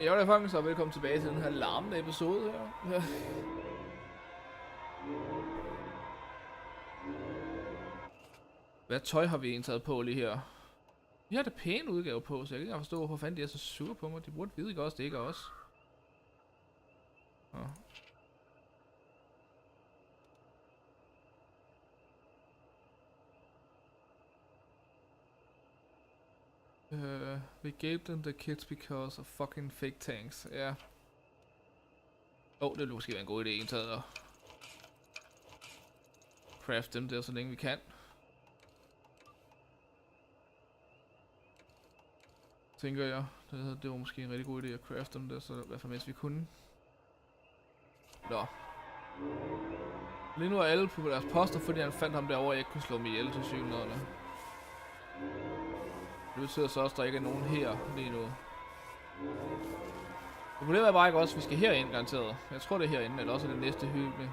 Jeg er fanget, så velkommen tilbage til den her larmende episode her. Ja. Hvad tøj har vi egentlig taget på lige her? Vi har det pæne udgave på, så jeg kan ikke forstå, hvorfor fanden de er så sure på mig. De burde vide ikke også, det ikke er os. Ja. We gave them the kids because of fucking fake tanks. Ja. Det ville måske være en god idé egentlig at craft dem der, så længe vi kan. Tænker jeg. Det var måske en rigtig god idé at crafte dem der, så i hvert fald mens vi kunne. Nå. Lige nu er alle på deres poster, fordi han fandt ham derovre, og jeg ikke kunne slå mig ihjel til 700'erne. Det betyder så også, at der ikke er nogen her lige nu. Problemet er bare ikke også, at vi skal herind garanteret. Jeg tror det er herinde, eller også er det næste hylde.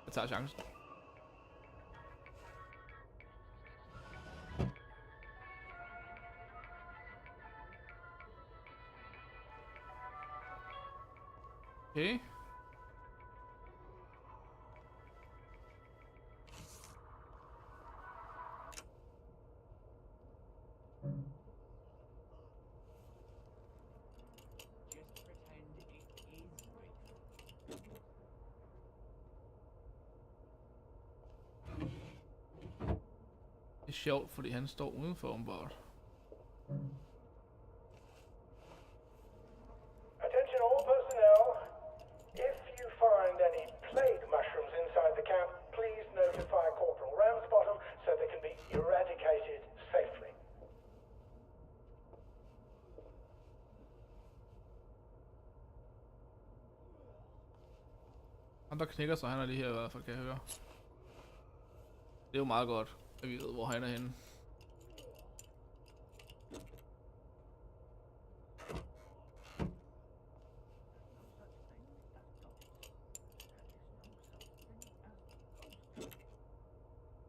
Jeg tager chancen. Okay. Det er sjovt, fordi han står udenfor åbenbart. Attention all personnel. If you find any plague mushrooms inside the camp, please notify Corporal Ramsbottom so they can be eradicated safely. Han der knækker sig, han er lige her i hvert fald, kan jeg høre. Det er jo meget godt, at vi ved, hvor han er henne.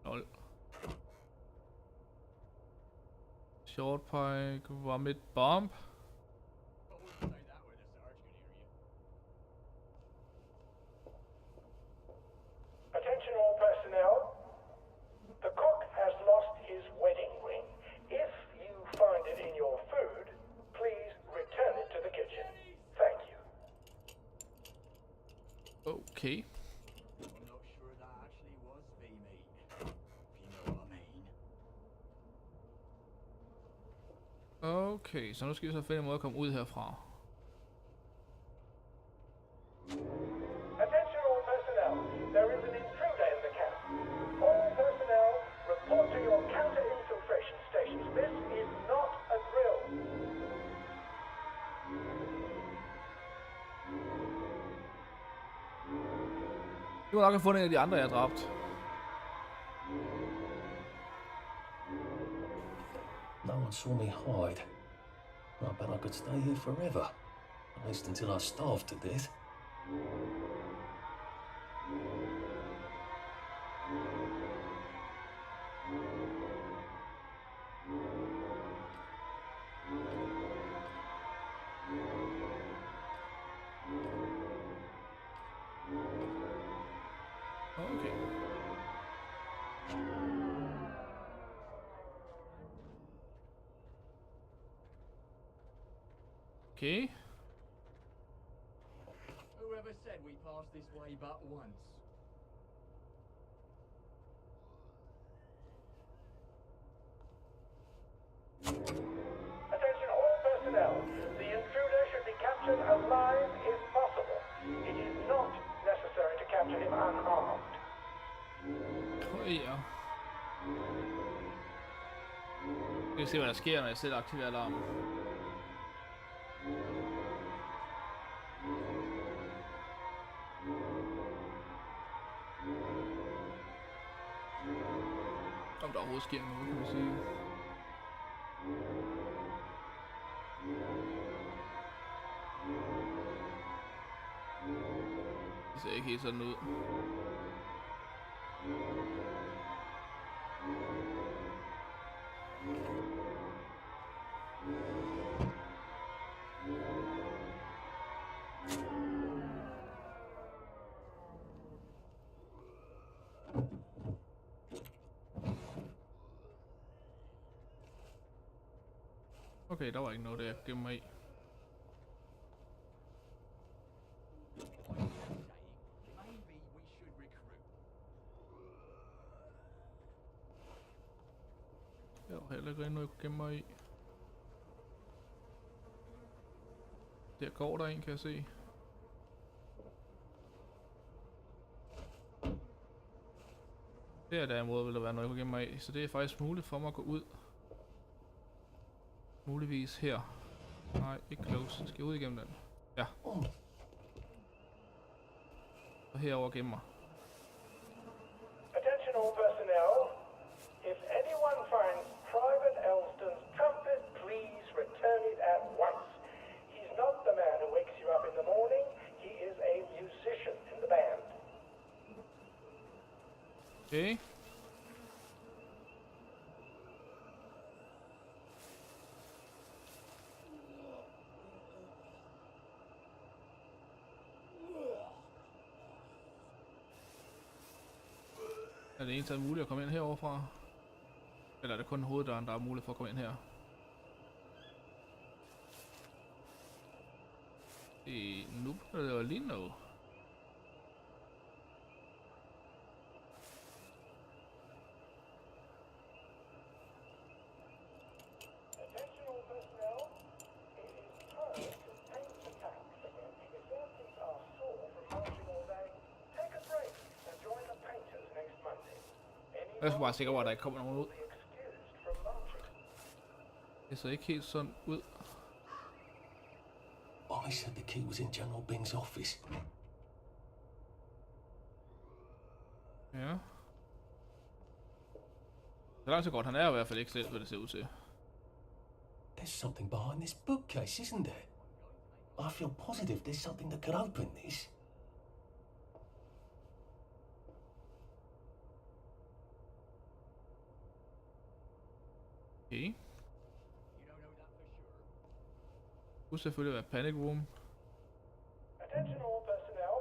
Lol. Short pike, vomit bomb. Attention all personnel. The cook has lost his wedding ring. If you find it in your food, please return it to the kitchen. Thank you. Okay. I'm not sure that actually was me, mate. If you know what I mean. Okay, så nu skal vi så finde en måde at komme ud herfra. Attention all personnel. There is an intruder in the camp. All personnel report to your counter-infiltration stations. This is not a drill. Du må nok have fundet en af de andre, jeg har dræbt. No one saw me hide. I bet I could stay here forever. At least until I starved to death. Okay. Okay. Whoever said we passed this way but once? Attention all personnel. The intruder should be captured alive if possible. It is not necessary to capture him unharmed. Ja. Vi kan se, hvad der sker, når jeg selv aktiverer alarmen. Om der overhovedet sker noget, kan vi sige. Det ser ikke helt sådan ud. Okay, der var ikke noget der jeg gemmer mig i. Maybe we should recruit. Der var heller ikke rigtig noget jeg kunne gemme mig i. Der går der en, kan jeg se. Der derimod vil der være noget jeg kunne gemme mig i, så det er faktisk muligt for mig at gå ud. Muligvis her. Nej, ikke close. Skal jeg ud igennem den? Ja. Og herover gemme mig. Attention all personnel. If anyone finds Private Elston's compass, please return it at once. He's not the man who wakes you up in the morning. He is a musician in the band. Okay. Er det eneste, der er muligt at komme ind heroverfra? Eller er det kun hoveddøren, der er muligt for at komme ind her? Nu er det jo lige noget. Attention all personnel. It is time to paint the tanks. If their feet are sore from marching all day, take a break and join the painters next Monday. Jeg skal bare sikre på, at der ikke kommer nogen ud. Be excused from marching. Det ser ikke helt sådan ud. I said the key was in General Bing's office. Ja. Så langt så godt. Han er i hvert fald ikke selv, hvad det ser ud til. There's something behind this bookcase, isn't there? I feel positive there's something that could open this. Okay. You don't know that for sure. Husk selvfølgelig at være panic room. Attention all personnel.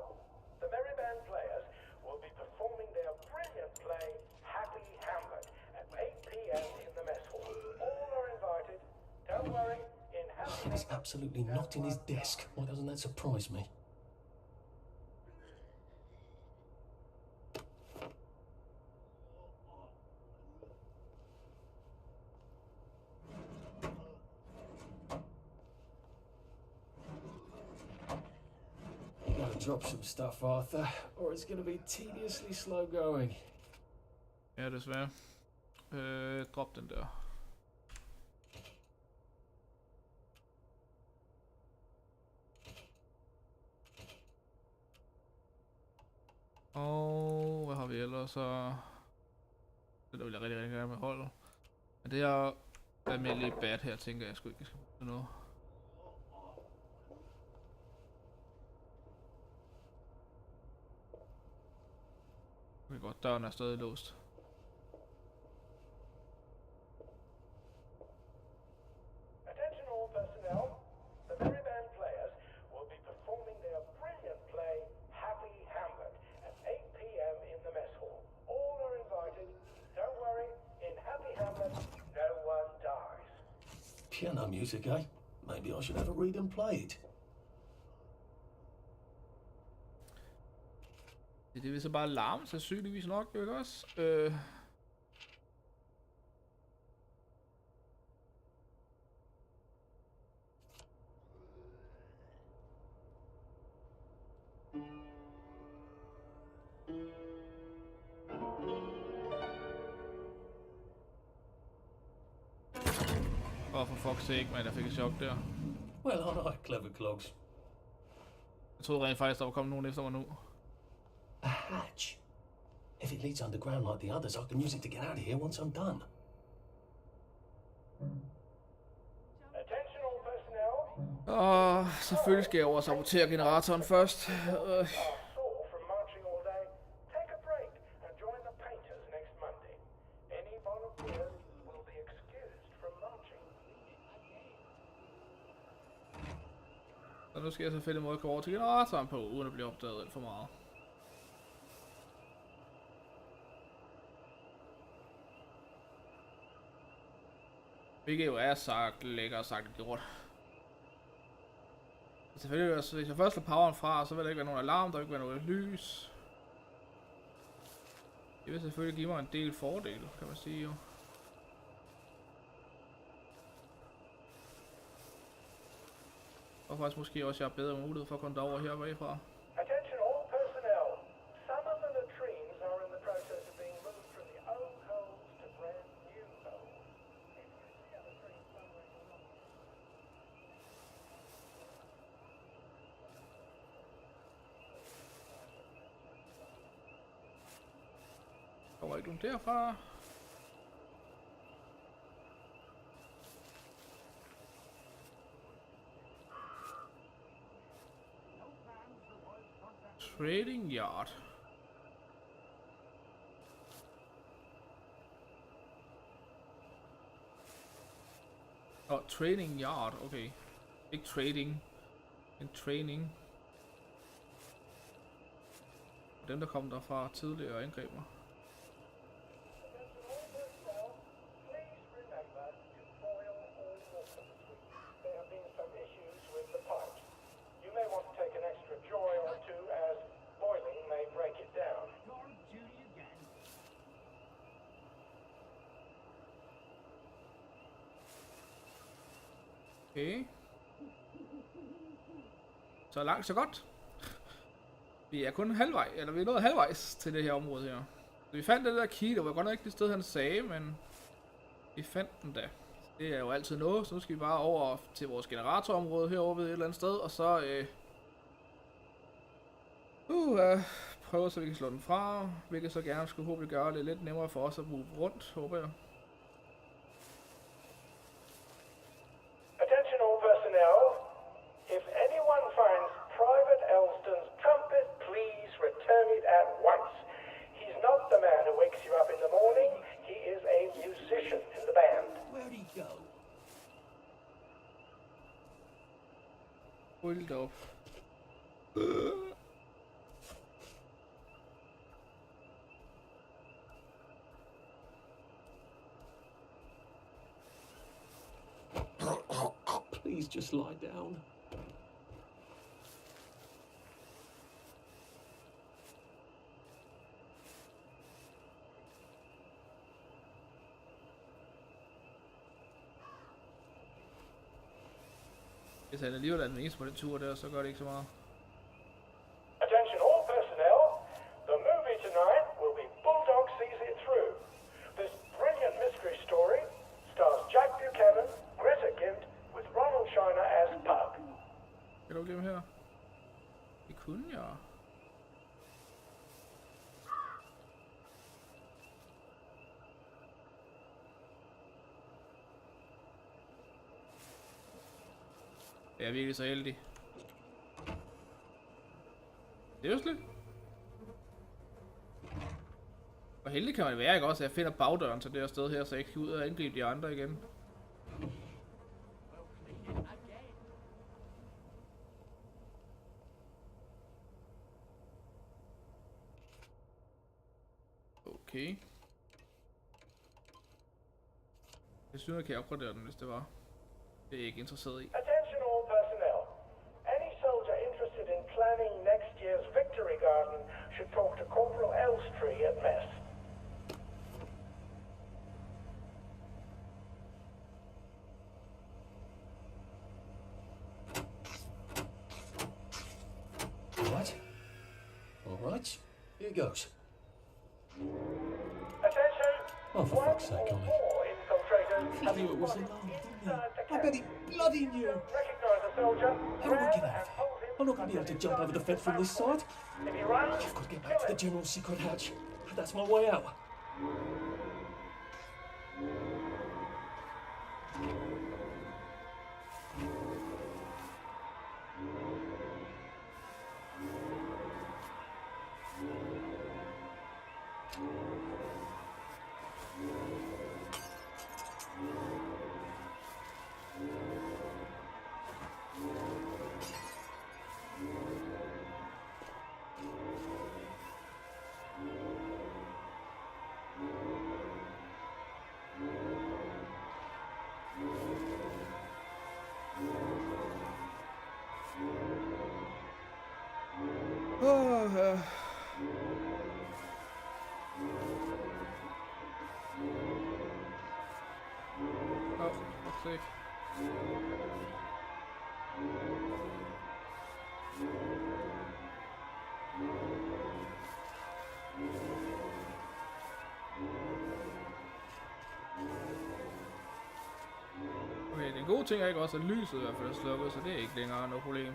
The Merry Band players will be performing their brilliant play, Happy Hamlet, at 8 p.m. in the mess hall. All are invited. Don't worry, in Happy He's Hamlet... absolutely not in his desk. Why doesn't that surprise me? You gotta drop some stuff, Arthur, or it's gonna be tediously slow going. Ja, desværre. Drop den der. Og hvad har vi ellers så? Det der vil jeg rigtig gerne beholde. Men det er almindelig bad her, tænker jeg sgu ikke, jeg skal bruge noget. Okay, godt, døren er stadig låst. Attention all personnel. The Merry Band players will be performing their brilliant play, Happy Hamlet, at 8 p.m. in the mess hall. All are invited. Don't worry, in Happy Hamlet, no one dies. Piano music, eh? Maybe I should have a read and play it. Det vil så bare larme sandsynligvis nok, jo ikke også? For fuck's sake, man, jeg fik et chok der. Well, all right, clever clogs. Jeg troede rent faktisk, der var kommet nogen efter mig nu. A hatch. If it leads underground like the others, I can use it to get out of here once I'm done. Attention all personnel. Selvfølgelig skal jeg over sabotere generatoren først. Are sore nu skal jeg så finde en måde at gå over til generatoren på, uden at blive opdaget alt for meget. Hvilket jo er sagt lækkert sagt gjort. Selvfølgelig, altså, hvis jeg først slår poweren fra, så vil der ikke være nogen alarm, der vil ikke være noget lys. Det vil selvfølgelig give mig en del fordele, kan man sige jo. Og faktisk måske også, jeg har bedre mulighed for at komme derover her bagfra. Attention all personnel. Some of the latrines are in the process of being moved from the old holes to brand new holes. If you see other trains motoring along. Kommer ikke nogen derfra. Trading yard. Training yard, okay. Ikke trading. En training. Dem der kom derfra tidligere angreb mig. Okay. Så langt, så godt. Vi er kun halvvej, eller vi er nået halvvejs til det her område her. Så vi fandt det der key, det var godt nok ikke det sted, han sagde, men vi fandt den da. Det er jo altid noget, så nu skal vi bare over til vores generatorområde herovre ved et eller andet sted, og så prøve så vi kan slå den fra, hvilket så gerne skulle håbe gøre det lidt nemmere for os at move rundt, håber jeg. Hold da op. Please just lie down. Hvis han alligevel er den eneste på den tur der, så gør det ikke så meget. Attention all personnel. The movie tonight will be Bulldog Sees It Through. This brilliant mystery story stars Jack Buchanan, Greta Gint, with Ronald Shiner as Pug. Kan du glemme her? Det kunne jeg. Jeg er virkelig så heldig. Det er jo slet. Hvor heldig kan man være, ikke også? At jeg finder bagdøren til det her sted her, så jeg kan ud og angribe de andre igen. Okay. Jeg synes, jeg kan opgradere den, hvis det var. Det er jeg ikke interesseret i. Attention all personnel. Any soldier interested in planning next year's victory garden should talk to Corporal Elstree at mess. Right. All right. Here goes. Attention! Oh, for fuck's sake, Ollie. More infiltrators have Knew it was been alone, didn't inside the he? I bet he bloody knew. Recognize the soldier. How do I get out of here? I'm not going to be able to jump over the fence from this side. If he runs, I've got to get back to the general secret hatch. That's my way out. Ja. Se. Okay, den gode ting er ikke også, at lyset i hvert fald er slukket, så det er ikke længere noget problem.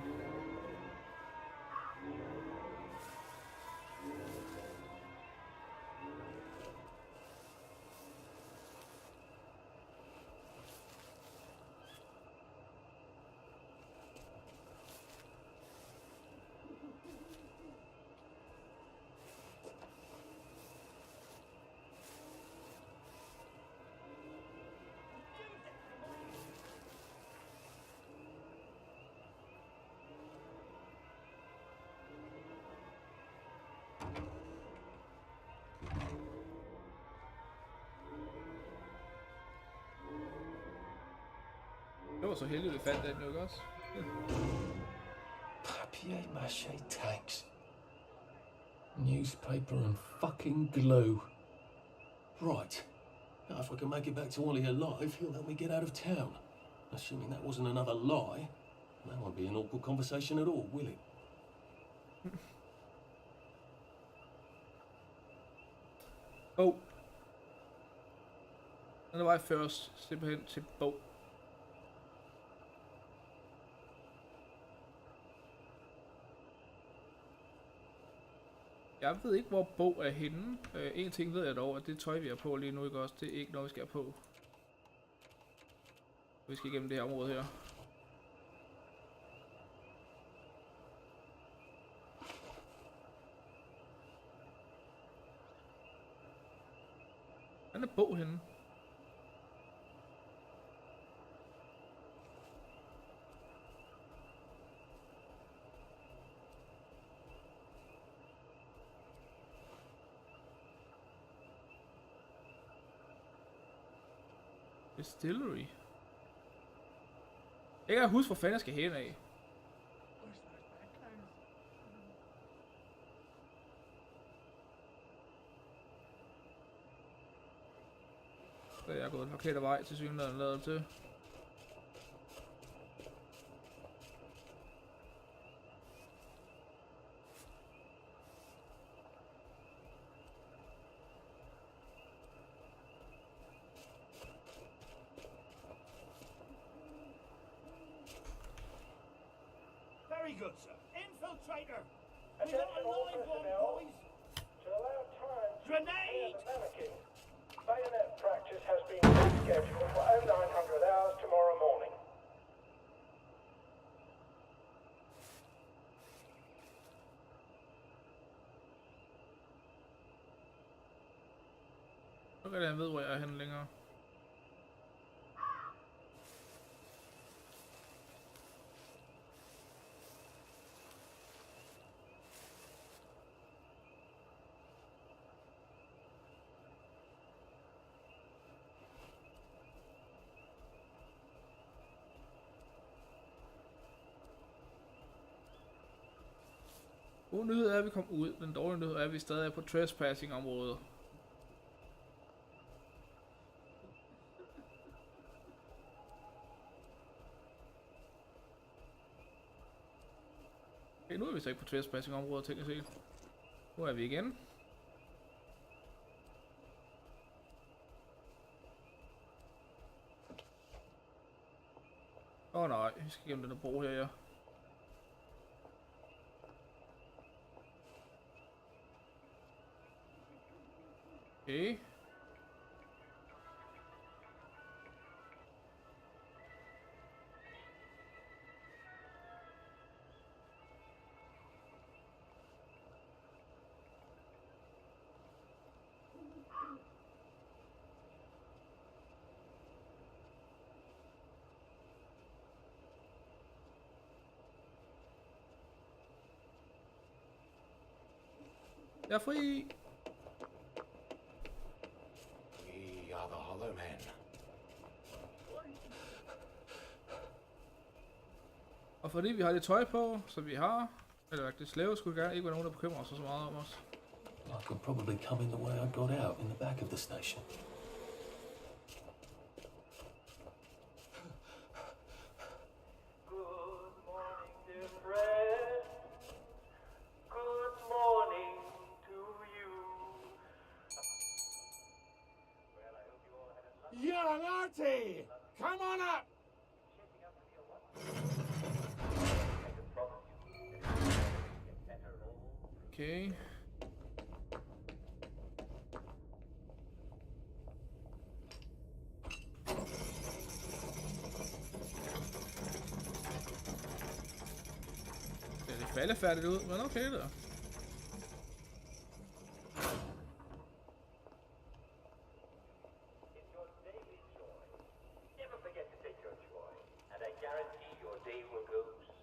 Det var så heldigt, vi fandt den jo ikke også? Ja. Papier-mâché tanks. Newspaper and fucking glue. Right. Now, if I can make it back to Ollie alive, he'll help me get out of town. Assuming that wasn't another lie, that won't be an awkward conversation at all, will it? Bog. Den er vej først, simpelthen til bog. Jeg ved ikke, hvor bog er henne. En ting ved jeg dog, at det tøj, vi har på lige nu, ikke også? Det er ikke noget, vi skal have på. Vi skal igennem det her område her. Han er bog henne. Distillery. Jeg kan huske, hvor fanden jeg skal hen af. Så jeg er gået en forkert vej til synligheden lavet til. Very good, sir. Infiltrator! We got Attention a all live one, personnel. boys! To allow time to Grenade! prepare the mannequin, bayonet practice has been rescheduled for 0900 hours tomorrow morning. Så kan jeg vide, hvor jeg er henne længere. God nyhed er, at vi kom ud. Den dårlige nyhed er, at vi stadig er på trespassing-området. Okay, nu er vi så ikke på trespassing-området, tænker jeg se. Nu er vi igen. Nej, vi skal gennem den her bro her, ja. Okay. Jeg er fri. We are the Hollow Men. Og fordi vi har det tøj på, som vi har, Eller hvad, det slave skulle gerne ikke være nogen, der bekymrer sig så meget om os. I could probably come in the way I got out in the back of the station. Good morning, dear friend. Good morning to you. Well, I hope you all had a lovely Young Artie! Come on up! shaping up to be a wonderful. I can promise you that it will get better all. Okay. Det er lidt faldefærdigt ud, men okay der. It's your daily joy. Never forget to take your joy, and I guarantee your day will go swimming.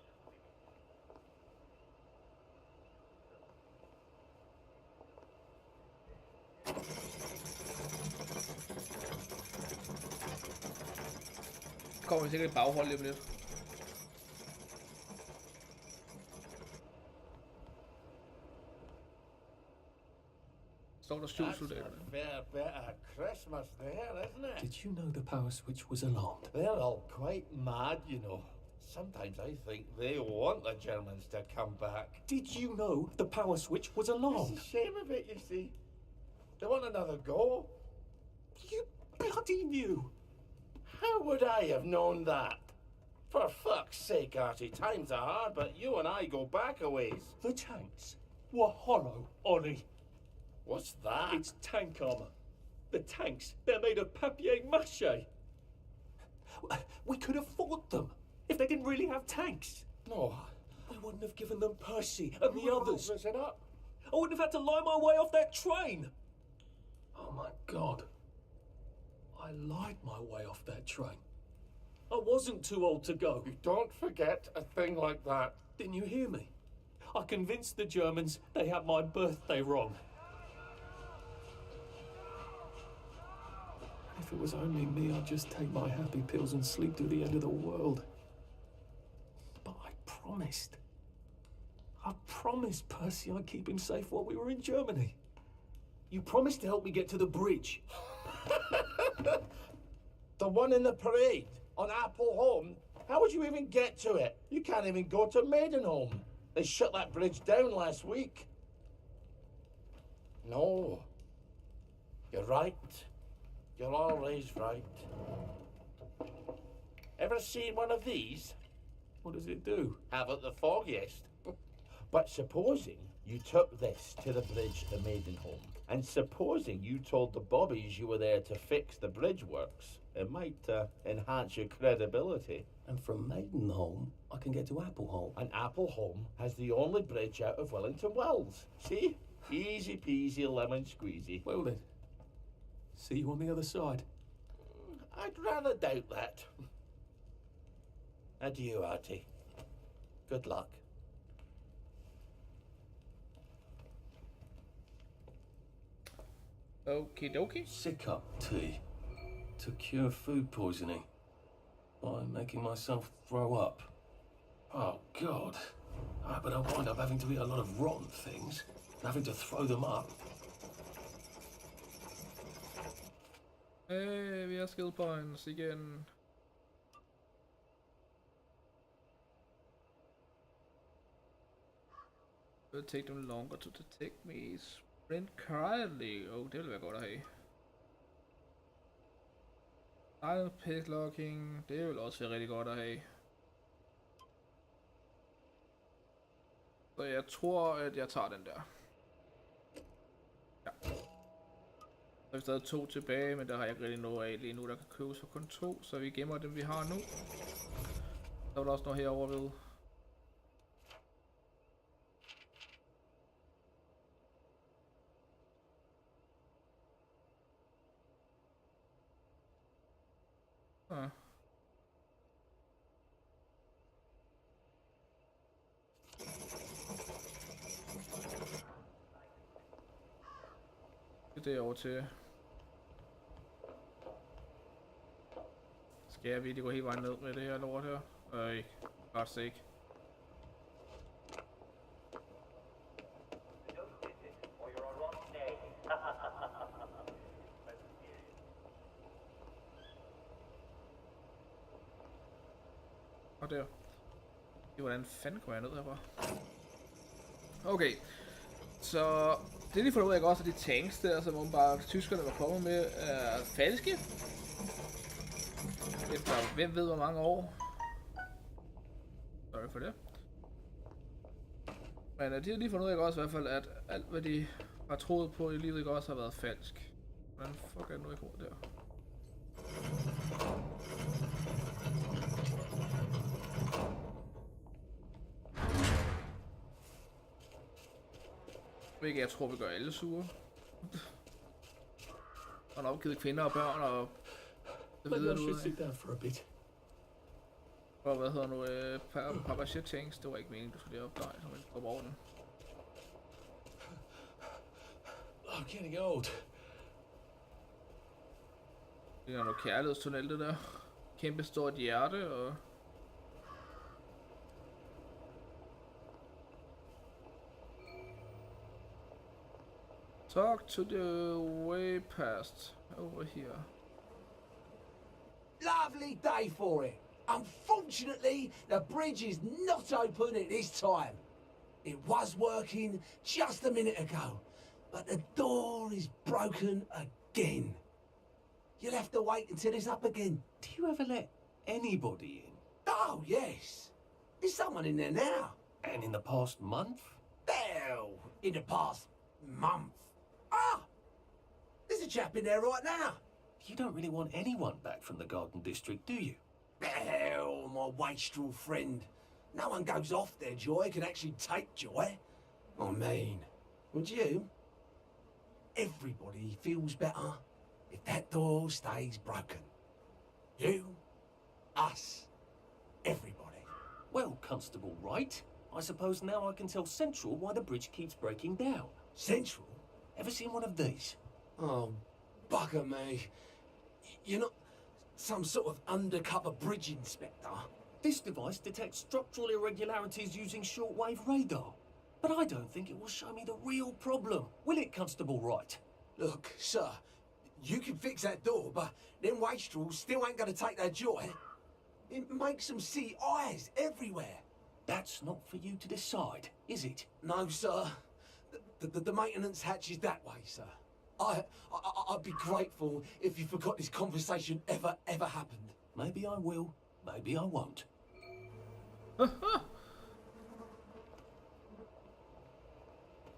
Kommer vi sikkert et baghold lige om lidt. Står der 7 That's soldater. a fair bit of Christmas there, isn't it? Did you know the power switch was alarmed? They're all quite mad, you know. Sometimes I think they want the Germans to come back. Did you know the power switch was It's alarmed? a shame of it, you see. They want another go. You bloody knew! How would I have known that? For fuck's sake, Artie, times are hard, but you and I go back a ways. The tanks were hollow, Ollie. What's that? It's tank armor. The tanks, they're made of papier-mâché. We could have fought them if they didn't really have tanks. No. We wouldn't have given them Percy and the others. Listen up. I wouldn't have had to lie my way off that train. Oh my God. I lied my way off that train. I wasn't too old to go. You don't forget a thing like that. Didn't you hear me? I convinced the Germans they had my birthday wrong. If it was only me, I'd just take my happy pills and sleep to the end of the world. But I promised. I promised Percy I'd keep him safe while we were in Germany. You promised to help me get to the bridge. The one in the parade on Appleholme. How would you even get to it? You can't even go to Maidenholm. They shut that bridge down last week. No. You're right. You're always right. Ever seen one of these? What does it do? Haven't the foggiest. But supposing you took this to the bridge to Maidenholm, and supposing you told the bobbies you were there to fix the bridge works, it might enhance your credibility. And from Maidenholm, I can get to Appleholme. And Appleholme has the only bridge out of Wellington Wells. See? Easy peasy lemon squeezy. Well then, see you on the other side. I'd rather doubt that. Adieu, Artie. Good luck. Okie dokie. Sick-up tea to cure food poisoning by making myself throw up. Oh, God. But I'll wind up having to eat a lot of rotten things and having to throw them up. Hey, vi har skill points igen. It will take them longer to detect me. Sprint quietly. Oh, det vil være godt at have. Silent picklocking. Det vil også være rigtig godt at have. Så jeg tror, at jeg tager den der. Ja. Så er vi stadig 2 tilbage, men der har jeg ikke rigtig noget af lige nu, der kan købes for kun 2, så vi gemmer dem, vi har nu. Der var der også noget herovre ved. Ah. Det er derovre til. Skal jeg virkelig gå hele vejen ned med det her lort her? Godt sake. Og der. Hvordan fanden kommer jeg ned herfra? Okay. Så det de fundet ud af også, at de tanks der, som åbenbart tyskerne var kommet med, er falske. Efter hvem ved hvor mange år. Sorry for det. Men de har lige fundet ud af også i hvert fald, at alt hvad de har troet på i livet ikke også har været falsk. Hvordan fuck er det nu ikke ord der? Hvilket jeg tror vi gør alle sure. Og en opgivet kvinder og børn og det videre nu. Og hvad hedder nu, Papa Shit Tanks, det var ikke meningen, du skulle op dig, så man ikke går over den. I'm getting old. Det er noget kærlighedstunnel, det der. Kæmpe stort hjerte og... Talk to the way past over here. Lovely day for it. Unfortunately, the bridge is not open at this time. It was working just a minute ago, but the door is broken again. You'll have to wait until it's up again. Do you ever let anybody in? Oh, yes. There's someone in there now. And in the past month? Well, in the past month. Ah! There's a chap in there right now. You don't really want anyone back from the Garden District, do you? Well, my wastrel friend. No one goes off their joy can actually take joy. I mean, would you? Everybody feels better if that door stays broken. You, us, everybody. Well, Constable Wright, I suppose now I can tell Central why the bridge keeps breaking down. Central? Ever seen one of these? Oh, bugger me. You're not some sort of undercover bridge inspector? This device detects structural irregularities using shortwave radar. But I don't think it will show me the real problem. Will it, Constable Wright? Look, sir, you can fix that door, but them wastrels still ain't gonna take their joy. It makes them see eyes everywhere. That's not for you to decide, is it? No, sir. The maintenance hatch is that way, sir. I'd be grateful if you forgot this conversation ever happened. Maybe I will, maybe I won't.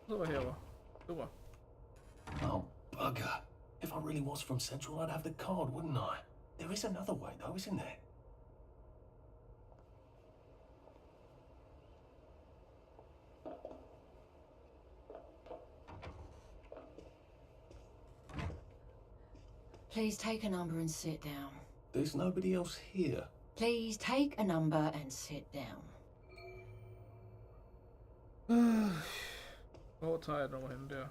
Super herover. Super. Oh, bugger. If I really was from Central, I'd have the card, wouldn't I? There is another way, though, isn't there? Please take a number and sit down. There's nobody else here. Please take a number and sit down. Hvor tager jeg nummer henne der?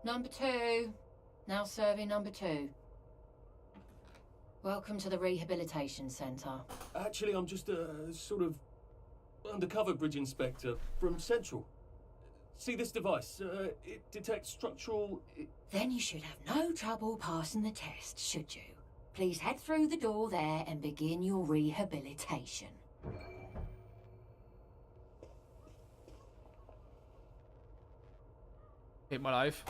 Number 2. Now serving number 2. Welcome to the Rehabilitation Centre. Actually, I'm just a sort of undercover bridge inspector from Central. See this device? It detects structural... Then you should have no trouble passing the test, should you? Please head through the door there and begin your rehabilitation. Hit my life.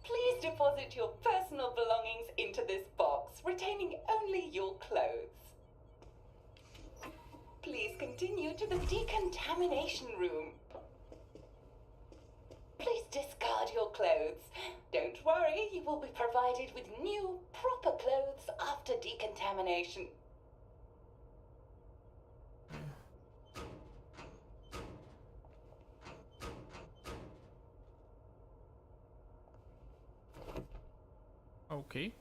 Please deposit your personal belongings into this box, retaining only your clothes. Please continue to the decontamination room. Please discard your clothes. Don't worry, you will be provided with new, proper clothes after decontamination. Okay.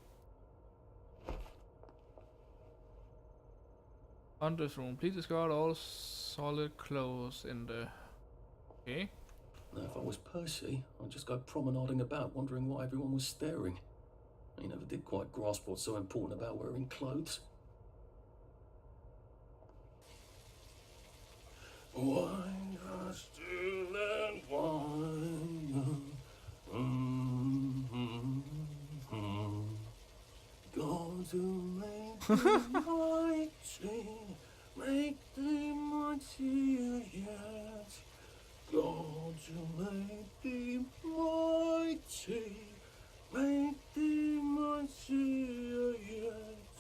On this room, please discard all solid clothes in the... Okay. Now, if I was Percy, I'd just go promenading about, wondering why everyone was staring. He never did quite grasp what's so important about wearing clothes. Wine, still and wine. God to make thee mighty, make thee mightier yet. God to make thee mighty, make thee mightier yet.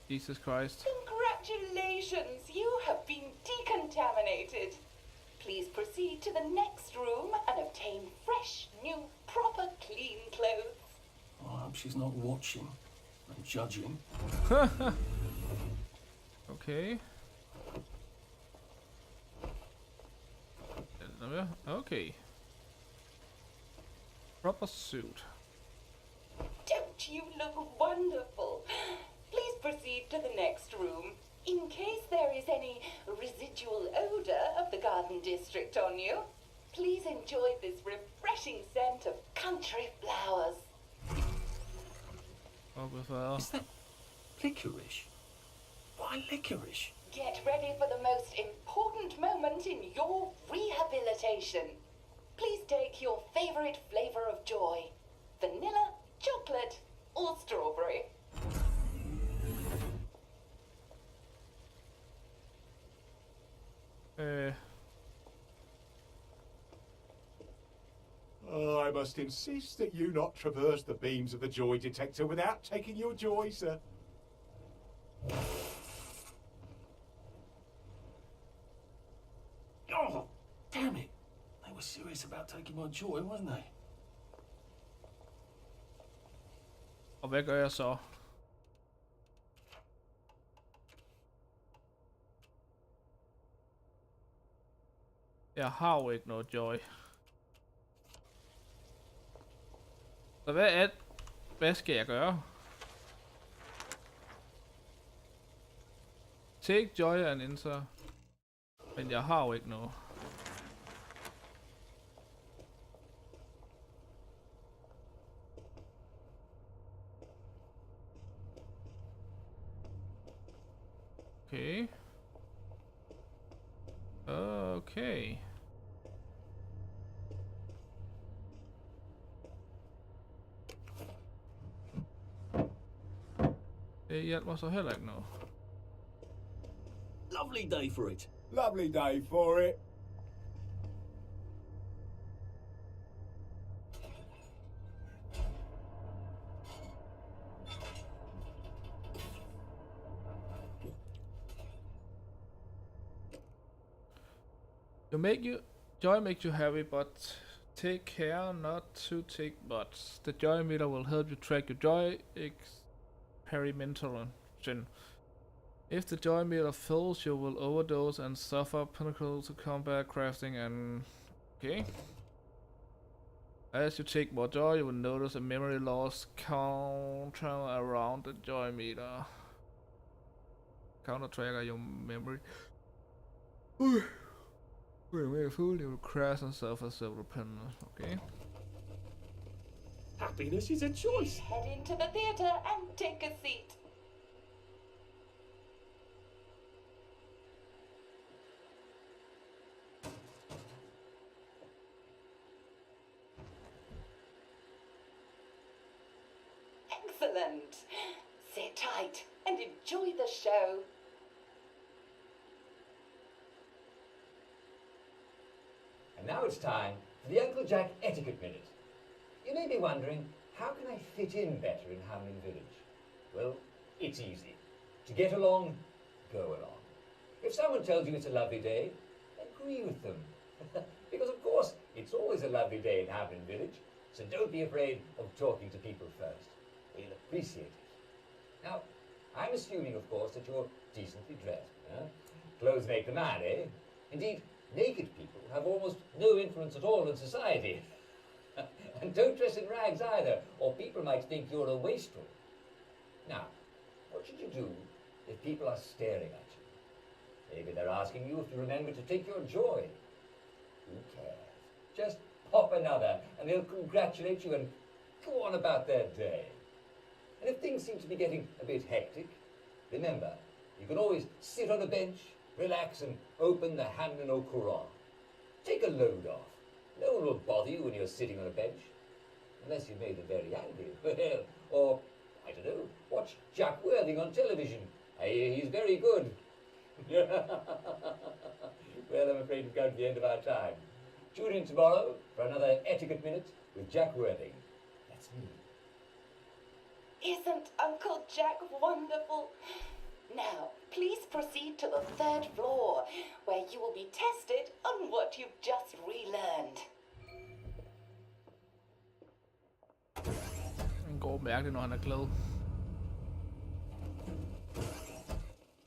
Jesus Christ. Congratulations, you have been decontaminated. Please proceed to the next room and obtain fresh, new, proper, clean clothes. I hope she's not watching and judging. Okay. Okay. Proper suit. Don't you look wonderful? Please proceed to the next room. In case there is any residual odor of the garden district on you, please enjoy this refreshing scent of country flowers. Is that licorice? Why licorice? Get ready for the most important moment in your rehabilitation. Please take your favorite flavor of joy. Vanilla, chocolate, or strawberry. I must insist that you not traverse the beams of the joy detector without taking your joy, sir. Oh, damn it. They were serious about taking my joy, weren't they? Og hvad gør jeg så? Jeg har jo ikke noget joy. Så hvad skal jeg gøre? Take joy and enter. Men jeg har jo ikke noget. Okay. Okay. Det hjalp mig så heller ikke noget. Lovely day for it. Lovely day for it. Joy makes you happy, but take care not to take much. The joy meter will help you track your joy experimentation. If the joy meter fills, you will overdose and suffer pinnacle to combat crafting and... Okay. As you take more joy, you will notice a memory loss counter around the joy meter. Counter tracker your memory. When you're full, you will crash and suffer self-dependence. Okay. Happiness is a choice. Head into the theater and take a seat. Excellent. Sit tight and enjoy the show. And now it's time for the Uncle Jack Etiquette Minute. You may be wondering, how can I fit in better in Hamlin Village? Well, it's easy. To get along, go along. If someone tells you it's a lovely day, agree with them. Because of course, it's always a lovely day in Hamlin Village, so don't be afraid of talking to people first. They'll appreciate it. Now, I'm assuming, of course, that you're decently dressed. Huh? Clothes make the man, eh? Indeed, naked people have almost no influence at all in society. And don't dress in rags either, or people might think you're a wastrel. Now, what should you do if people are staring at you? Maybe they're asking you if you remember to take your joy. Who cares? Just pop another, and they'll congratulate you and go on about their day. And if things seem to be getting a bit hectic, remember, you can always sit on a bench, relax, and open the Hamlin au Courant. Take a load off. No one will bother you when you're sitting on a bench. Unless you made them very angry. Or, I don't know, watch Jack Worthing on television. I hear he's very good. Well, I'm afraid we've come to the end of our time. Tune in tomorrow for another Etiquette Minute with Jack Worthing. That's me. Isn't Uncle Jack wonderful? Now, please proceed to the 3rd floor, where you will be tested on what you've just relearned. Han går mærkeligt, når han er glad.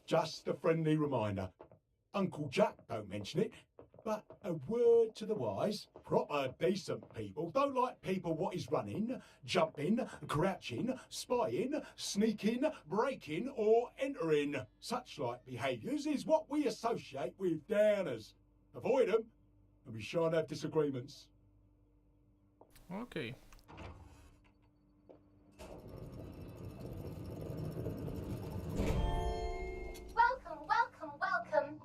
Just a friendly reminder. Uncle Jack don't mention it, but a word to the wise. Proper decent people don't like people what is running, jumping, crouching, spying, sneaking, breaking or entering. Such like behaviours is what we associate with downers. Avoid them and we shan't have disagreements. Okay. Welcome, welcome, welcome.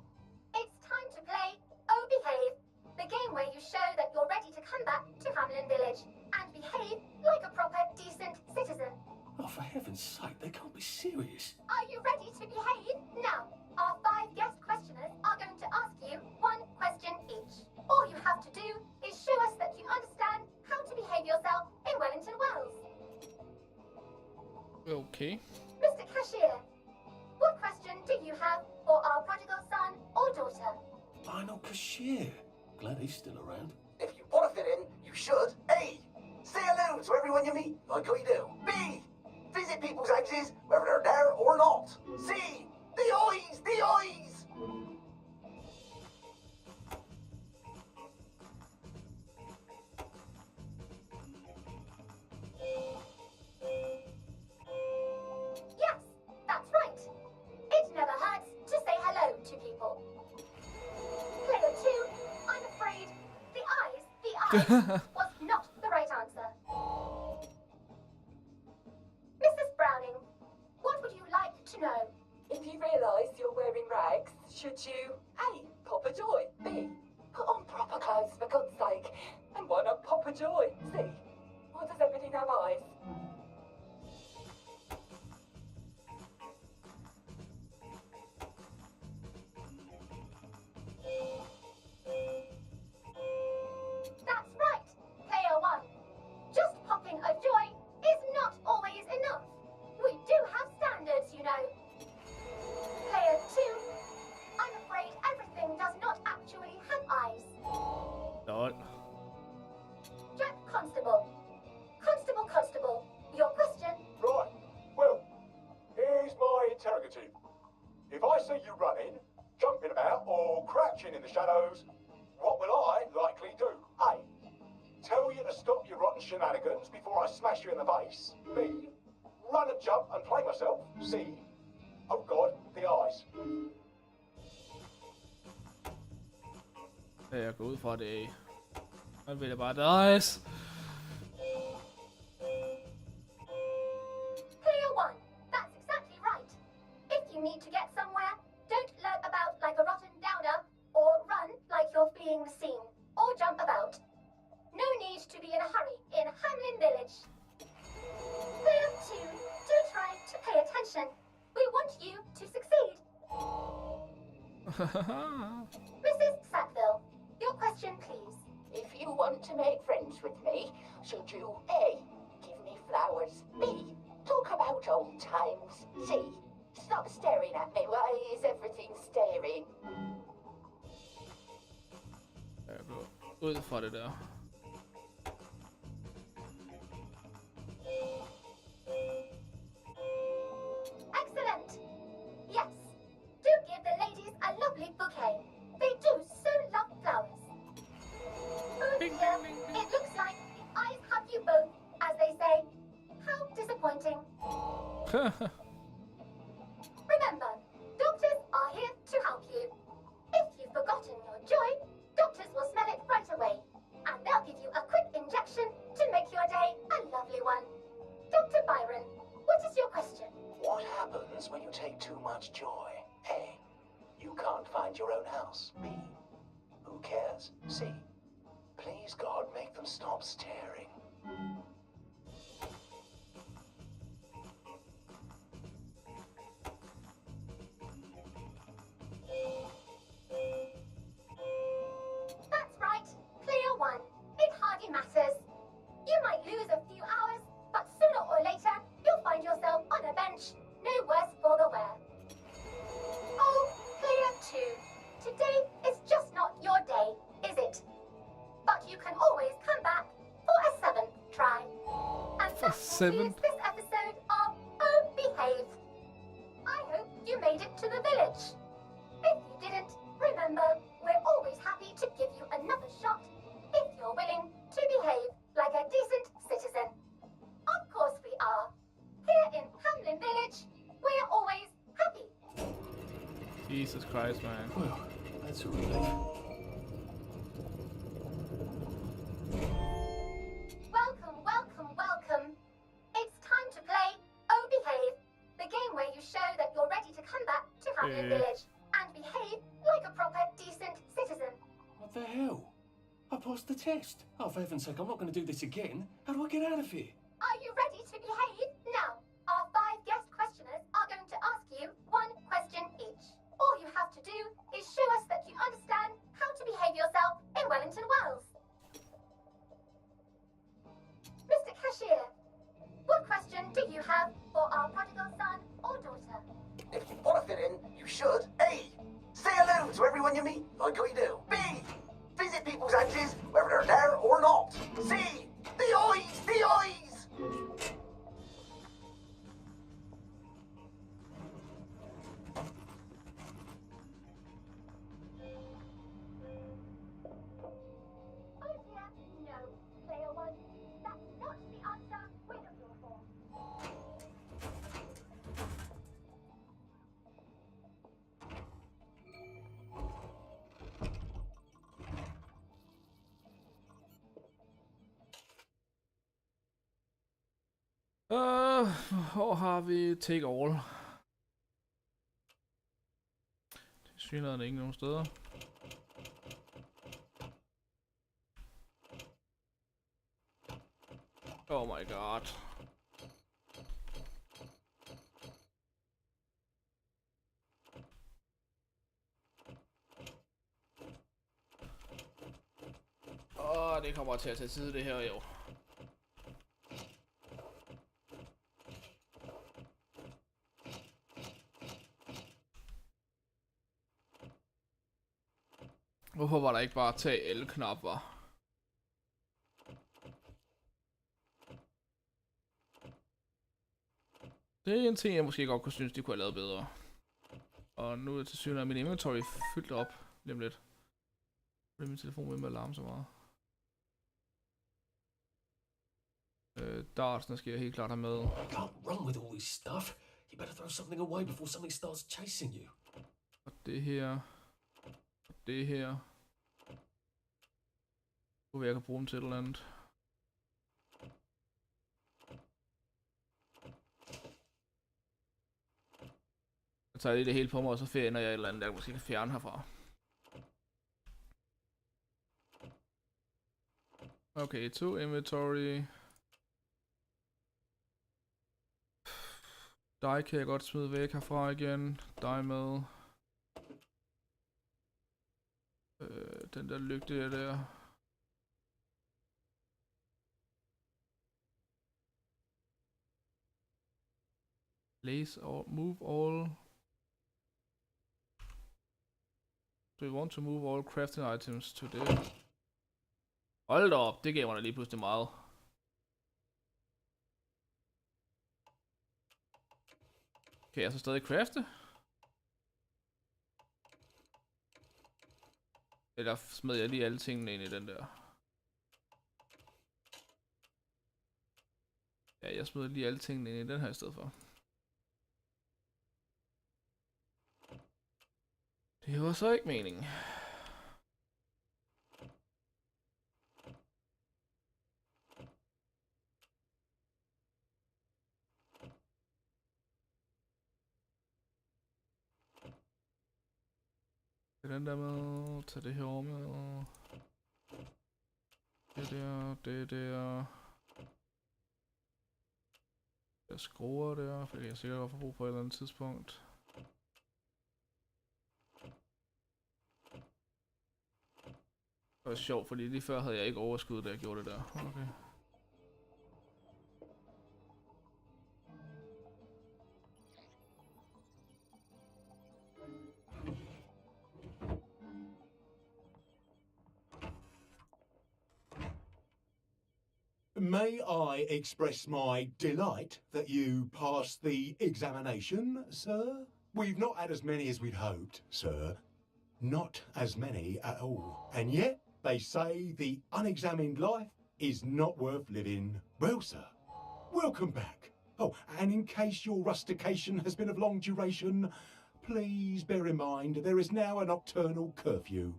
It's time to play Oh Behave, the game where you show that you're ready to come back to Hamlin Village and behave like a proper, decent citizen. Oh, for heaven's sake, they can't be serious. Are you ready to behave? Now, our 5 guest questioners are going to ask you 1 question each. All you have to do is show us that you understand how to behave yourself in Wellington Wells. Okay. Mr. Cashier, what question do you have for our prodigal son or daughter? Lionel Cashier. Glad he's still around. If you want to fit in, you should A. Say hello to everyone you meet, like we do. B. Visit people's houses, whether they're there or not. C. The eyes! The eyes! Yes, that's right. It never hurts to say hello to people. Player 2, I'm afraid the eyes was not the right answer. Mrs. Browning, what would you like to know? If you realise you're wearing rags, should you A. Pop a joy, B. Put on proper clothes for God's sake, and why not pop a joy, C. Why does everything have eyes? That's right, Player 1. Just popping a joy is not always enough. We do have standards, you know. Player 2, I'm afraid everything does not actually have eyes. Lol. Jack Constable. Constable, your question. Right, well, here's my interrogative. If I see you running, jumping about, or crouching in the shadows, what will I likely do? A. Tell you to stop your rotten shenanigans before I smash you in the face. B. Run and jump and play myself. C. Oh God, the eyes. Jeg går ud fra det. Man vælger bare nice. Player 1, that's exactly right. If you need to get somewhere, don't lurk about like a rotten downer, or run like you're being seen, or jump about. No need to be in a hurry in Hamlin Village. Player 2, do try to pay attention. We want you to succeed. Mrs. Sackville, your question please. If you want to make friends with me, should you A. Give me flowers, B. Talk about old times, C. Stop staring at me, why is everything staring? Jeg går ud fra det der. Excellent. Yes, do give the ladies a lovely bouquet. They do so love flowers. Oh dear, it looks like the eyes have you both, as they say. How disappointing. Remember, doctors are here to help you. Please, God, make them stop staring. That's right. Clear one. It hardly matters. You might lose a few hours, but sooner or later, you'll find yourself on a bench. No worse for the wear. Oh, clear two. Today is just not your day, is it? But you can always come back for a seventh try. And that concludes this episode of Oh Behave. I hope you made it to the village. If you didn't, remember, we're always happy to give you another shot if you're willing to behave like a decent citizen. Of course we are. Here in Hamlin Village, we're always happy. Jesus Christ, man. Well, that's a relief. Welcome, welcome, welcome. It's time to play Oh Behave, the game where you show that you're ready to come back to Hamlin Village and behave like a proper, decent citizen. What the hell? I passed the test. Oh, for heaven's sake, I'm not going to do this again. How do I get out of here? Are you ready to behave? Now, our 5 guest questioners are going to ask you 1 question each. All you have to do is show us that you understand how to behave yourself in Wellington Wells. Mr. Cashier, what question do you have for our prodigal son or daughter? If you want to fit in, you should. A. Say hello to everyone you meet, like we do. B. Visit people's houses, whether they're there or not. C. The eyes! The eyes! Oh dear, no. Player 1, that's not the answer we're looking for. Hvor har vi take all? Det syner der ikke nogen steder. Oh my god. Det kommer til at tage tid det her jo. Hvorfor var der ikke bare tag alle knapper? Det er en ting, jeg måske godt kunne synes, de kunne have lavet bedre. Og nu er til synligheden min inventory fyldt op lige om lidt. Fordi min telefon vil med at larme så meget. Dartsene skal jeg helt klart have med. You can't run with all this stuff. You better throw something away before something starts chasing you. Og det her. Og det her. Hvor jeg kan bruge dem til et eller andet. Jeg tager lige det hele på mig, og så finder jeg et eller andet, jeg måske kan fjerne herfra. Okay, 2 inventory. Dig kan jeg godt smide væk herfra igen. Dig med. Den der lygte der. Place or move all. Do you want to move all crafting items to this? Hold da op, det gav mig da lige pludselig meget. Kan jeg så stadig crafte? Eller smed jeg lige alle tingene ind i den der? Ja, jeg smed lige alle tingene ind i den her i stedet for. Det var så ikke meningen. Den der med, tag det her med. Det der. Der skruer der, for det kan jeg sikkert godt få brug på et eller andet tidspunkt. Det var sjovt, fordi lige før havde jeg ikke overskud, da jeg gjorde det der. Okay. May I express my delight that you passed the examination, sir? We've not had as many as we'd hoped, sir. Not as many at all. And yet, they say the unexamined life is not worth living. Well, sir, welcome back. Oh, and in case your rustication has been of long duration, please bear in mind there is now a nocturnal curfew.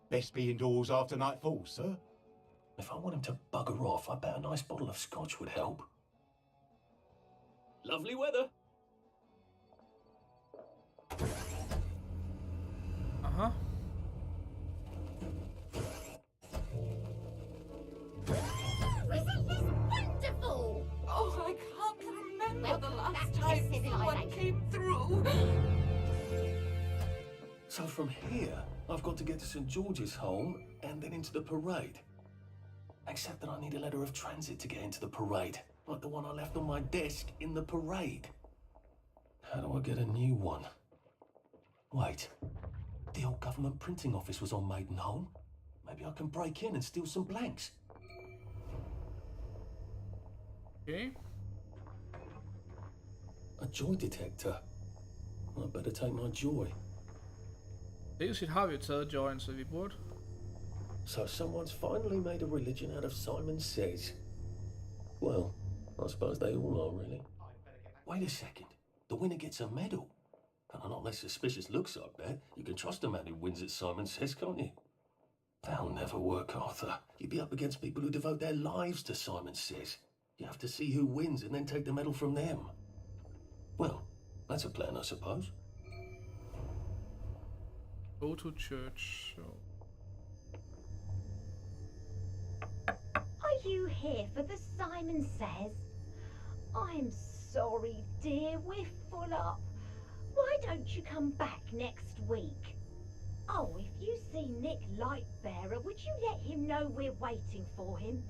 Best be indoors after nightfall, sir. If I want him to bugger off, I bet a nice bottle of scotch would help. Lovely weather. Uh-huh. Isn't this wonderful? Oh, I can't remember the last time someone came through. So from here, I've got to get to St. George's home and then into the parade. Except that I need a letter of transit to get into the parade, like the one I left on my desk in the parade. How do I get a new one? Wait, the old government printing office was on Maidenholm. Maybe I can break in and steal some blanks. Okay. A joy detector. I better take my joy. Dels har vi jo taget joyen, så vi burde. So someone's finally made a religion out of Simon Says. Well, I suppose they all are, really. Wait a second. The winner gets a medal. And on not less suspicious looks, I bet. You can trust a man who wins at Simon Says, can't you? That'll never work, Arthur. You'd be up against people who devote their lives to Simon Says. You have to see who wins and then take the medal from them. Well, that's a plan, I suppose. Go to church. So. Are you here for the Simon Says? I'm sorry, dear, we're full up. Why don't you come back next week? Oh, if you see Nick Lightbearer, would you let him know we're waiting for him?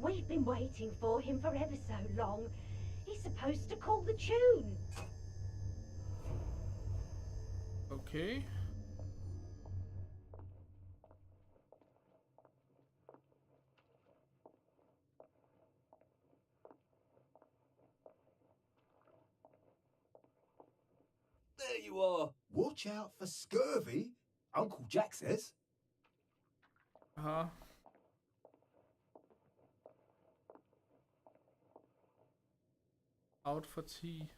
We've been waiting for him for ever so long. He's supposed to call the tune. Okay. There you are. Watch out for scurvy, Uncle Jack says. Uh-huh. Out for tea.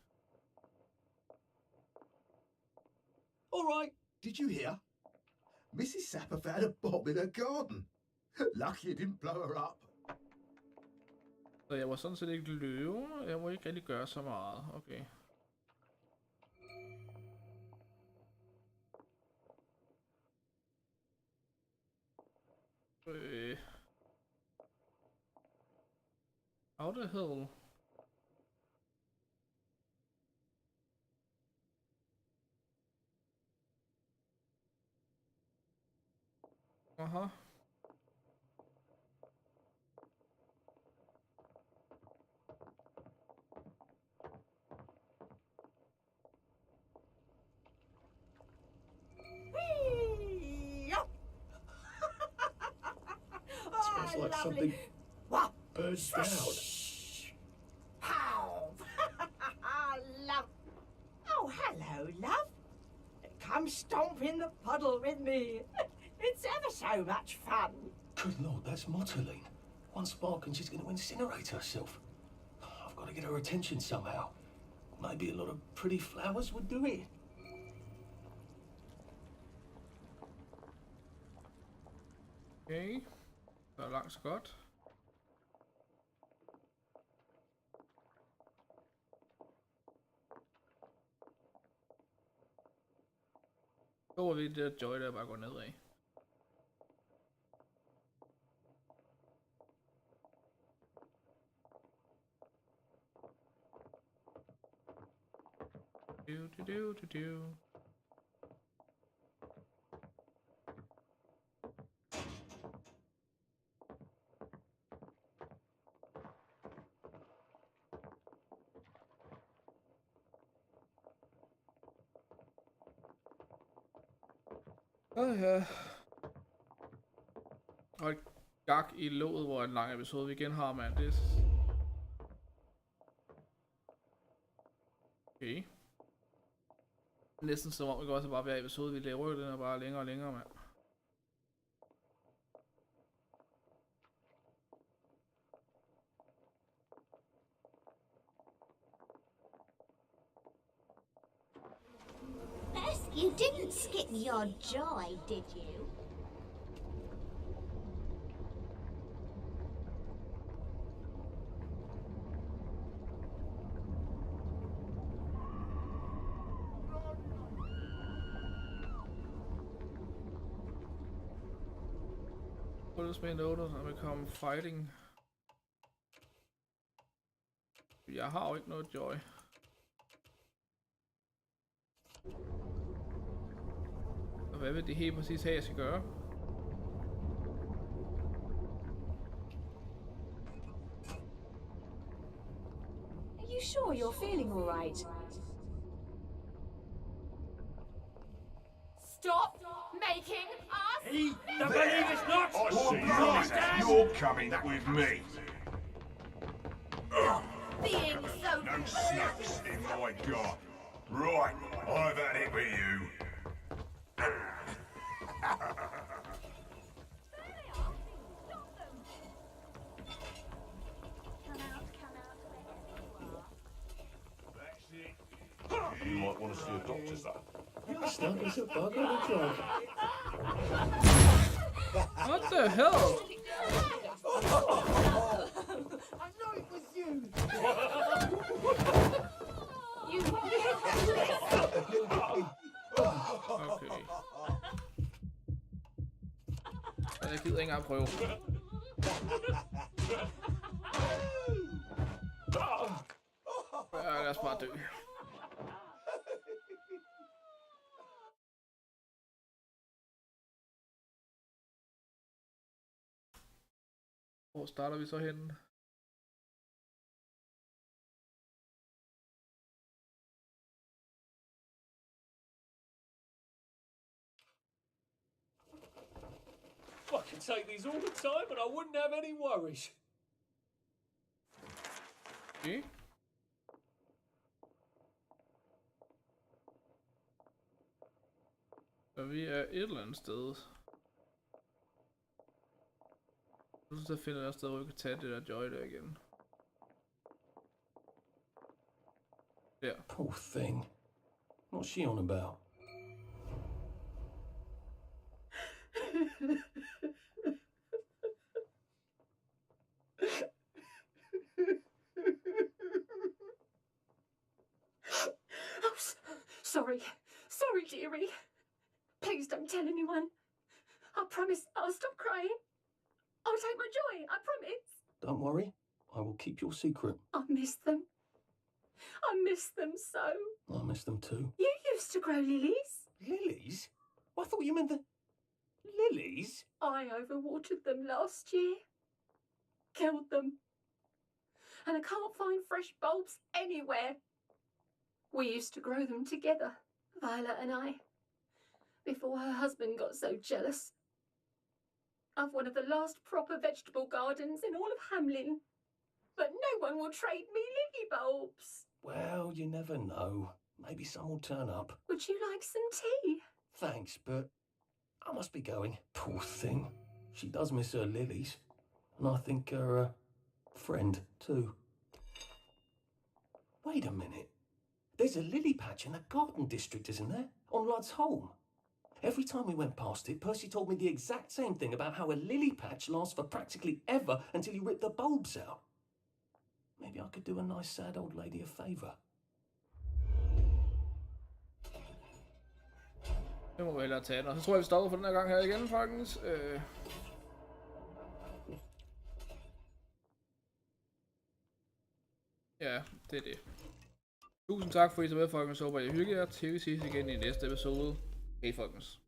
All right, did you hear? Mrs. Sapper found a bomb in her garden. Lucky it didn't blow her up. Så jeg var sådan set ikke løve. Jeg må ikke rigtig gøre så meget. Okay. How the hell? Uh-huh. Sounds like something burst out. Pow! Love. Oh, hello, love. Come stomp in the puddle with me. It's ever so much fun. Good Lord, that's Motterline. One spark and she's going to incinerate herself. I've got to get her attention somehow. Maybe a lot of pretty flowers would do it. Okay. Så langt så godt. Så var vi det der joy, der bare går nedad. Du. Ja. Og et gak i låget, hvor en lang episode vi igen har, mand. Det er... Okay. Næsten som om det går også bare hver episode, vi laver, den er bare længere og længere, mand. You didn't skip your joy, did you? Put me in order and become fighting. Jeg har jo ikke noget joy. Og hvad vil det helt præcis have, jeg skal gøre? Are you sure you're feeling all right? Stop making us. The believer's not! I see you're coming with me. Being so No snaps in my gut. Right, I've had it with you. You might want to see a doctor, sir. Stuck as a bug on a drug. What the hell? I know it was you! Okay. Jeg gider ikke engang prøve. Ja, lad os bare dø. Hvor starter vi så henne? I could take these all the time and I wouldn't have any worries. Okay. Så vi er et eller andet sted. Nu så finder jeg et sted, hvor vi kan tage det der joy der igen. Der. Poor thing. What's she on about? Sorry. Sorry, dearie. Please don't tell anyone. I promise I'll stop crying. I'll take my joy, I promise. Don't worry, I will keep your secret. I miss them. I miss them so. I miss them too. You used to grow lilies. Lilies? I thought you meant the... Lilies? I overwatered them last year. Killed them. And I can't find fresh bulbs anywhere. We used to grow them together, Violet and I, before her husband got so jealous. I've one of the last proper vegetable gardens in all of Hamlin, but no one will trade me lily bulbs. Well, you never know. Maybe some will turn up. Would you like some tea? Thanks, but I must be going. Poor thing. She does miss her lilies. And I think her friend, too. Wait a minute. There's a lily patch in the garden district, isn't there? On Ludd's Holm. Every time we went past it, Percy told me the exact same thing about how a lily patch lasts for practically ever until you rip the bulbs out. Maybe I could do a nice sad old lady a favour. Det må vi hellere tage den, og så tror jeg vi stopper for den her gang her igen, folkens. Ja, det er det. Tusind tak for at I så med, folkens. Så håber jeg hygger jer til vi ses igen i næste episode. Hej folkens.